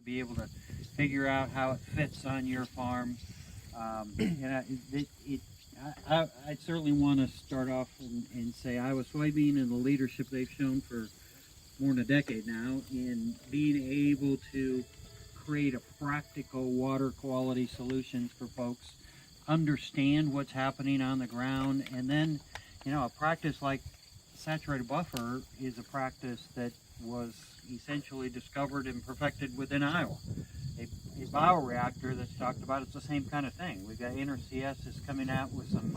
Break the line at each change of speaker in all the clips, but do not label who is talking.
be able to figure out how it fits on your farm. And I certainly want to start off and say Iowa Soybean and the leadership they've shown for more than a decade now in being able to create a practical water quality solutions for folks, understand what's happening on the ground, and then, a practice like saturated buffer is a practice that was essentially discovered and perfected within Iowa. A bioreactor that's talked about, it's the same kind of thing. We've got NRCS is coming out with some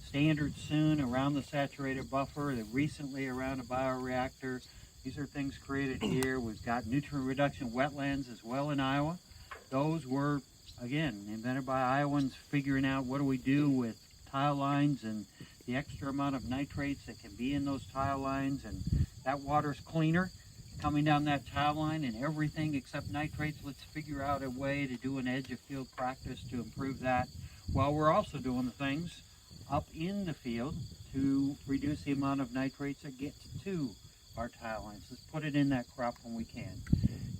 standards soon around the saturated buffer, recently around a bioreactor. These are things created here. We've got nutrient reduction wetlands as well in Iowa. Those were, again, invented by Iowans figuring out what do we do with tile lines and the extra amount of nitrates that can be in those tile lines, and that water's cleaner coming down that tile line and everything except nitrates. Let's figure out a way to do an edge of field practice to improve that, while we're also doing the things up in the field to reduce the amount of nitrates that get to our tile lines. Let's put it in that crop when we can.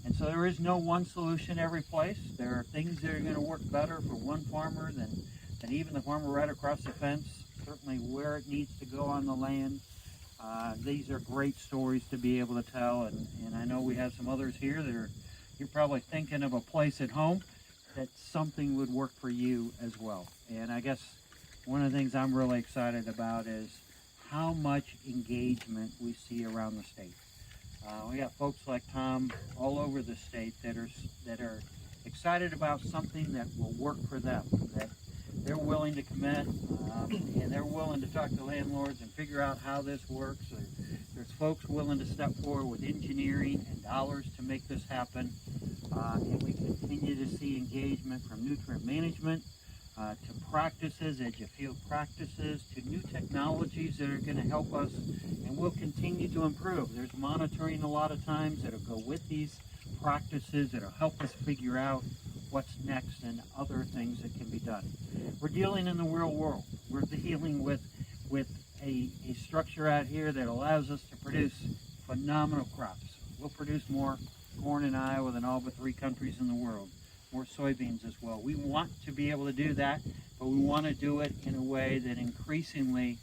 And so there is no one solution every place. There are things that are going to work better for one farmer than even the farmer right across the fence, certainly where it needs to go on the land. These are great stories to be able to tell, and I know we have some others here that you're probably thinking of a place at home that something would work for you as well. And I guess one of the things I'm really excited about is how much engagement we see around the state. We got folks like Tom all over the state that are excited about something that will work for them, that they're willing to commit, and they're willing to talk to landlords and figure out how this works. There's folks willing to step forward with engineering and dollars to make this happen, and we continue to see engagement from nutrient management to practices, edge of field practices, to new technologies that are going to help us and will continue to improve. There's monitoring a lot of times that'll go with these practices that'll help us figure out what's next and other things that can be done. We're dealing in the real world. We're dealing with a structure out here that allows us to produce phenomenal crops. We'll produce more corn in Iowa than all but 3 countries in the world. More soybeans as well. We want to be able to do that, but we want to do it in a way that increasingly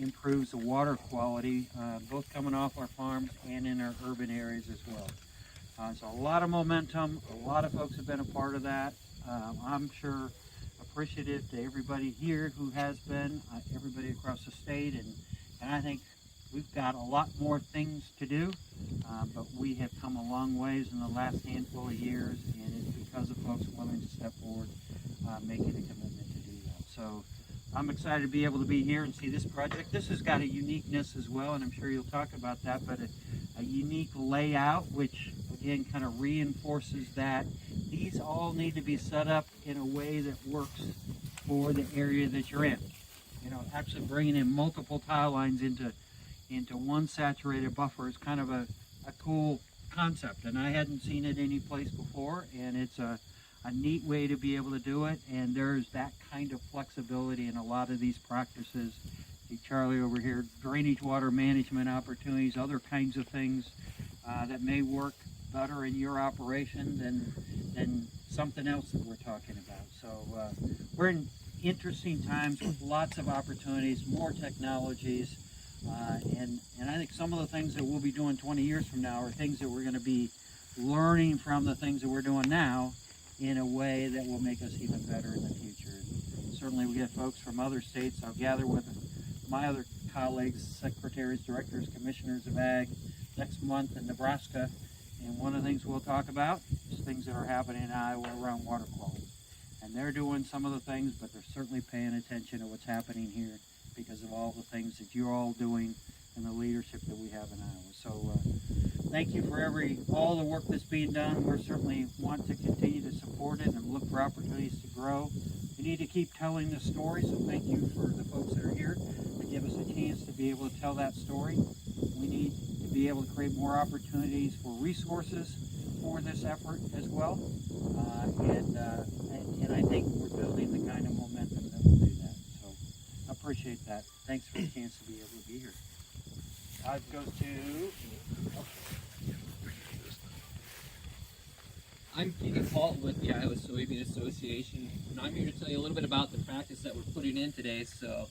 improves the water quality, both coming off our farms and in our urban areas as well. So a lot of momentum, a lot of folks have been a part of that. I'm sure appreciative to everybody here who has been, everybody across the state, and I think we've got a lot more things to do, but we have come a long ways in the last handful of years, and it's because of folks willing to step forward, making a commitment to do that. So I'm excited to be able to be here and see this project. This has got a uniqueness as well, and I'm sure you'll talk about that, but a unique layout, which again kind of reinforces that these all need to be set up in a way that works for the area that you're in. Actually bringing in multiple tile lines into one saturated buffer is kind of a cool concept, and I hadn't seen it any place before, and it's a neat way to be able to do it, and there's that kind of flexibility in a lot of these practices. See Charlie over here, drainage water management opportunities, other kinds of things that may work better in your operation than something else that we're talking about. So we're in interesting times with lots of opportunities, more technologies, and I think some of the things that we'll be doing 20 years from now are things that we're going to be learning from the things that we're doing now in a way that will make us even better in the future. And certainly we get folks from other states. I'll gather with my other colleagues, secretaries, directors, commissioners of ag next month in Nebraska, and one of the things we'll talk about is things that are happening in Iowa around water quality. And they're doing some of the things, but they're certainly paying attention to what's happening here because of all the things that you're all doing and the leadership that we have in Iowa. So thank you for all the work that's being done. We certainly want to continue to support it and look for opportunities to grow. We need to keep telling the story, so thank you for the folks that are here to give us a chance to be able to tell that story. We need to be able to create more opportunities for resources for this effort as well. And I think we're building the kind of momentum that will do that. So I appreciate that. Thanks for the chance to be able to be here. Goes to
I'm Peter Paul with the Iowa Soybean Association, and I'm here to tell you a little bit about the practice that we're putting in today. So